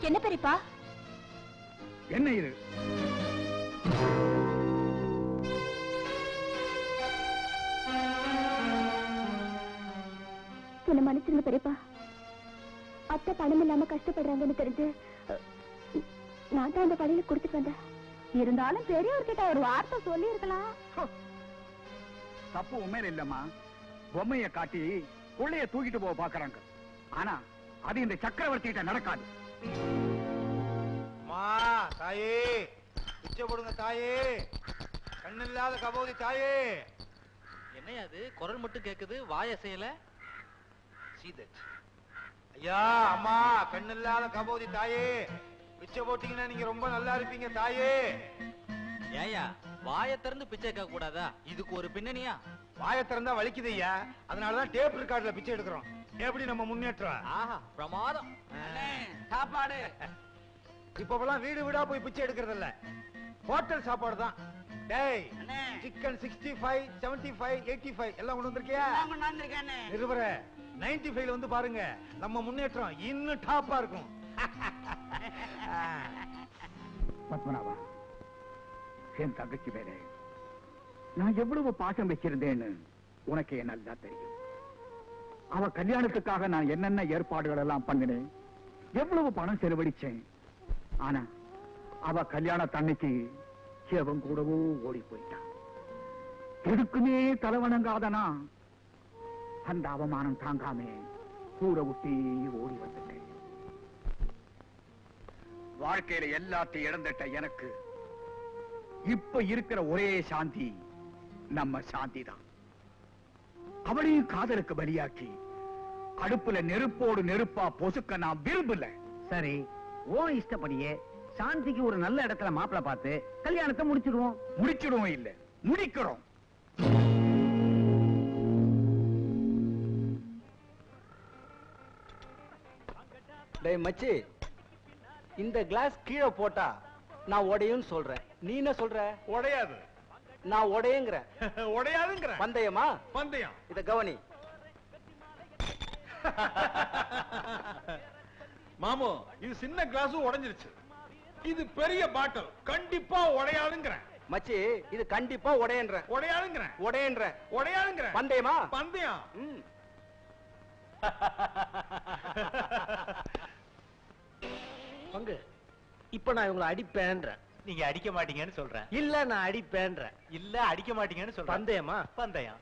என்ன பெரியப்பா? என்ன இது? என்ன மன்னிச்சிருங்க பெரியப்பா. அத்தை பணம் இல்லாம கஷ்டப்படுறாங்கன்னு தெரிஞ்சு நான் தான் அந்த பணியில கொடுத்துட்டு வந்தேன். இருந்தாலும் பெரியவர்கிட்ட ஒரு வார்த்தை சொல்லி இருக்கலாம். தப்பு உண்மையில இல்லம்மா. பொம்மைய காட்டி கொள்ளைய தூக்கிட்டு போக பாக்குறாங்க. ஆனா அது இந்த சக்கரவர்த்தி கிட்ட நடக்காது. தாயே பிச்சை போடுங்க தாயே, கண்ணில்லாத கபோதி தாயே. என்ன அது குரல் மட்டும் கேக்குது, வாய செய்யல? ஐயா அம்மா, கண்ணில்லாத கபோதி தாயே, பிச்சை போட்டீங்கன்னா நீங்க ரொம்ப நல்லா இருப்பீங்க தாயே. ஏயா வாய திறந்து பிச்சை கேட்க கூடாதா? இதுக்கு ஒரு பின்னணியா? வாய திறந்தா வலிக்குது ஐயா, அதனாலதான் டேப் ரெக்கார்ட்ல பிச்சை எடுக்கிறோம். எப்படி நம்ம முன்னேற்றம்? ஆஹா பிரமாதம். சாப்பாடு இப்பெல்லாம் வீடு வீடா போய் பிச்சை எடுக்கிறது இல்ல, ஹோட்டல் சாப்பாடு தான். டேய் சிக்கன் 65, 75, 85 எல்லாம் கொண்டு வந்திருக்கியா? நிருபர 95 வந்து பாருங்க, நம்ம முன்னேற்றம் இன்னும் டாப்பா இருக்கும். பத்மநாபா, என் தங்கச்சி வேற நான் எவ்வளவு பாசம் வச்சிருந்தேன்னு உனக்கே நல்லா தெரியும். அவ கல்யாணத்துக்காக நான் என்னென்ன ஏற்பாடுகள் எல்லாம் பண்ணினேன், எவ்வளவு பணம் செலவழிச்சேன். ஆனா அவ கல்யாண தன்னைக்கு எவன் கூடவோ ஓடி போயிட்டான். எதுக்குமே தலைவணங்காதனா அந்த அவமானம் தாங்காமே ஊரை விட்டு ஓடி வந்துட்டேன். வாழ்க்கையில எல்லாத்தையும் இழந்துட்ட எனக்கு இப்ப இருக்கிற ஒரே சாந்தி நம்ம சாந்தி தான். அவளையும் காதலுக்கு பலியாக்கி அடுப்புல நெருப்போடு நெருப்பா பொசுக்க நான் விரும்பல. சரி, ஓ இஷ்டப்படியே சாந்திக்கு ஒரு நல்ல இடத்துல மாப்பிளை பார்த்து கல்யாணத்தை முடிச்சிடுவோம். முடிச்சிடுவோம் இல்ல, முடிக்கிறோம். டேய் மச்சி, இந்த கிளாஸ் கீழே போட்டா நான் உடையும் சொல்றேன், நீ என்ன சொல்ற? உடையாது. நான் உடையங்கிற. உடையாதுங்கிற. பந்தயமா? பந்தயம். இத கவனி. மாமு, இது சின்ன கிளாஸ் உடைஞ்சிருச்சு, இது பெரிய பாட்டில், கண்டிப்பா உடையாதுங்கிற. மச்சி, இது கண்டிப்பா உடையன்ற. உடையாதுங்கிற. உடையன்ற. உடையாதுங்கிற. பந்தயமா? பந்தயம். பங்கு, இப்ப நான் இவங்களை அடிப்பேன்ற. நீங்க அடிக்க மாட்டீங்கன்னு சொல்றேன். இல்ல, நான் அடிப்பேன்ற. இல்ல அடிக்க மாட்டீங்கன்னு சொல்றேன். பந்தயமா? பந்தயம்.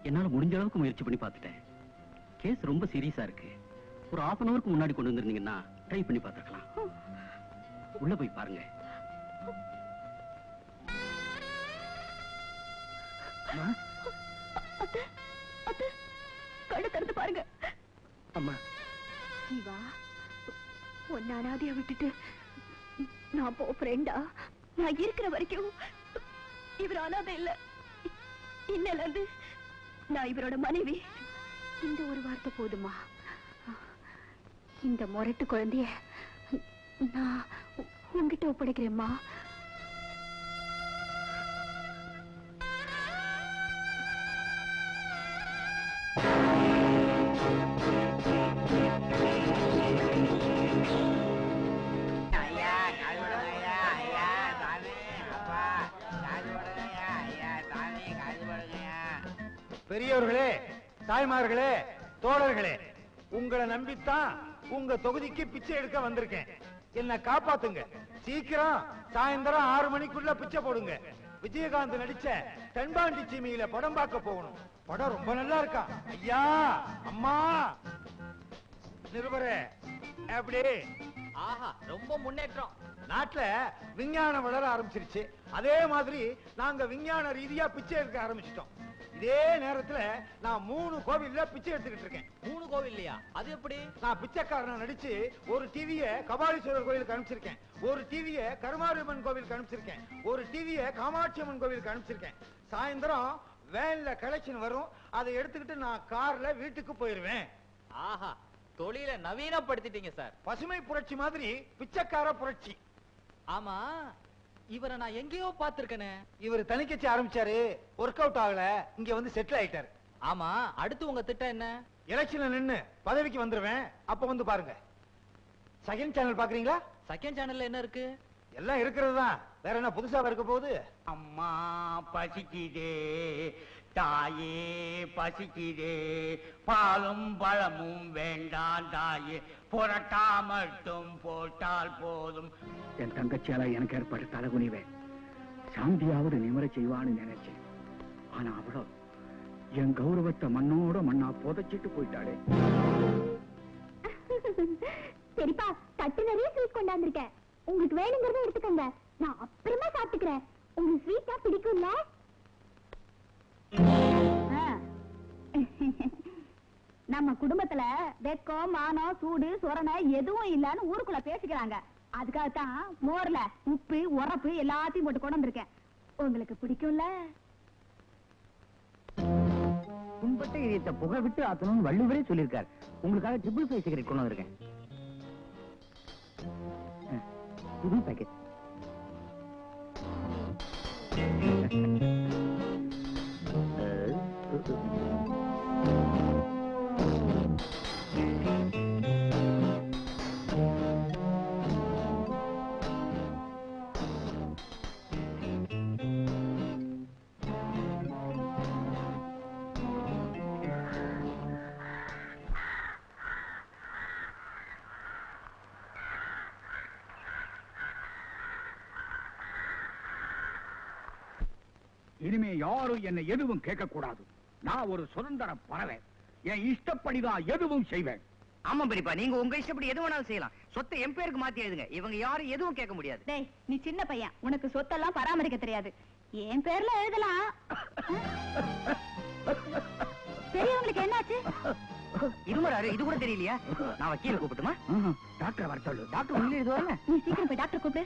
என்னால முடிஞ்ச அளவுக்கு முயற்சி பண்ணி பார்த்துட்டேன். கேஸ் ரொம்ப சீரியஸா இருக்கு. ஒரு 1/2 hourக்கு முன்னாடி கொண்டு வந்திருந்தீங்கன்னா ட்ரை பண்ணி பார்த்துக்கலாம். உள்ள போய் பாருங்க. கண்ணு திறந்து பாருங்க. அம்மா சிவா, உன்னை அனாதையா விட்டுட்டு நான் போ ஃப்ரெண்டா? நான் இருக்கிற வரைக்கும் இவர் அனாதை இல்ல. இன்னல இருந்து நான் இவரோட மனைவி. இந்த ஒரு வார்த்தை போதுமா? இந்த முரட்டு குழந்தைய நான் உங்ககிட்ட ஒப்படைக்கிறேம்மா. பெரியவர்களே, தாய்மார்களே, தோழர்களே, உங்களை நம்பித்தான் உங்க தொகுதிக்கு பிச்சை எடுக்க வந்திருக்கேன். என்ன காப்பாத்துங்க. சீக்கிரம் சாயந்தரம் 6 மணிக்குள்ள பிச்சை போடுங்க. விஜயகாந்த் நடிச்ச தென்பாண்டி சீமையில படம் பார்க்க போகணும். படம் ரொம்ப நல்லா இருக்கா. ஐயா, அம்மா, நிருபரே, எப்படி? ஆஹா, ரொம்ப முன்னேற்றம். நாட்டுல விஞ்ஞானம் வளர ஆரம்பிச்சிருச்சு. அதே மாதிரி நாங்க விஞ்ஞான ரீதியா பிச்சை எடுக்க ஆரம்பிச்சிட்டோம். இதே நேரத்துல நான் 3 கோவில்ல பிச்சை எடுத்துக்கிட்டு இருக்கேன். 3 கோவில் இல்லையா? அது எப்படி? நான் பிச்சைக்காரனை நடிச்சு ஒரு டிவிய கபாலீஸ்வரர் கோவிலுக்கு அனுப்பிச்சிருக்கேன், ஒரு டிவிய கருமாரியம்மன் கோவிலுக்கு அனுப்பிச்சிருக்கேன், ஒரு டிவிய காமாட்சி அம்மன் கோவிலுக்கு அனுப்பிச்சிருக்கேன். சாயந்தரம் வேன்ல கலெக்ஷன் வரும். அதை எடுத்துக்கிட்டு நான் கார்ல வீட்டுக்கு போயிருவேன். ஆஹா, தொழிலை நவீனப்படுத்திட்டீங்க சார். பசுமை புரட்சி மாதிரி பிச்சைக்கார புரட்சி. ஆமா, இவரை நான் எங்கேயோ பார்த்திருக்கேனே. இவர் தனிக்கட்சி ஆரம்பிச்சாரு, ஒர்க் அவுட் ஆகல, இங்க வந்து செட்டில் ஆயிட்டாரு. ஆமா, அடுத்து உங்க திட்டம் என்ன? எலெக்ஷன்ல நின்னு பதவிக்கு வந்துருவேன். அப்ப வந்து பாருங்க. செகண்ட் சேனல் பாக்குறீங்களா? செகண்ட் சேனல்ல என்ன இருக்கு? எல்லாம் இருக்கிறது தான். வேற என்ன புதுசா இருக்க போகுது? அம்மா பசிக்குதே, தாயே பசிக்குதே, பாலும் பழமும் வேண்டாம் தாயே, புரட்டா மட்டும் போட்டால் போதும். என் தங்கச்சியால எனக்கு ஏற்பட்ட தலைகுனிவேன். சாந்தியாவது நிமிர செய்வான்னு நினைச்சேன். ஆனா அவளோ என் கௌரவத்தை மண்ணோட மண்ணா புதைச்சிட்டு போயிட்டாளே. சரிப்பா, தட்டு நிறைய ஸ்வீட் கொண்டாந்துருக்கேன். உங்களுக்கு வேணுங்கிறத எடுத்துக்கோங்க, நான் அப்புறமா சாப்பிட்டுக்கிறேன். உங்களுக்கு ஸ்வீட்டா பிடிக்கும்ல? நம்ம குடும்பத்துல வெக்கம், மானம், சூடு, சொரணை எதுவும் இல்லன்னு ஊருக்குள்ள பேசிக்கிறாங்க. அதுக்காகத்தான் மோர்ல உப்பு, உரப்பு எல்லாத்தையும் போட்டு கொண்டு வந்திருக்கேன். உங்களுக்கு பிடிக்கும்ல? கும்பட்ட இதயத்தை புகை விட்டு ஆத்தணும்னு வள்ளுவரே சொல்லியிருக்காரு. உங்களுக்காக ட்ரிபிள் ஃபைவ் சிகரெட் கொண்டு வந்திருக்கேன். புது பேக்கெட். இனிமே யாரும் என்னை எதுவும் கேட்க கூடாது. நான் ஒரு சுதந்திர பறவை. என் இஷ்டப்படிதான் எதுவும் செய்வேன். ஆமா பெரியப்பா, நீங்க உங்க இஷ்டப்படி எது வேணாலும் செய்யலாம். சொத்தை என் பேருக்கு மாத்தி எழுதுங்க. இவங்க யாரும் எதுவும் கேட்க முடியாது. டேய், நீ சின்ன பையன், உனக்கு சொத்தெல்லாம் பராமரிக்க தெரியாது. என் பேர்ல எழுதலாம். பெரியவங்களுக்கு என்னாச்சு? இருமராரு, இது கூட தெரியலையா? நான் வக்கீல கூப்பிட்டுமா? டாக்டர் வர சொல்லு. டாக்டர் உள்ள எழுதுவாங்க. நீ சீக்கிரம் போய் டாக்டர் கூப்பிடு.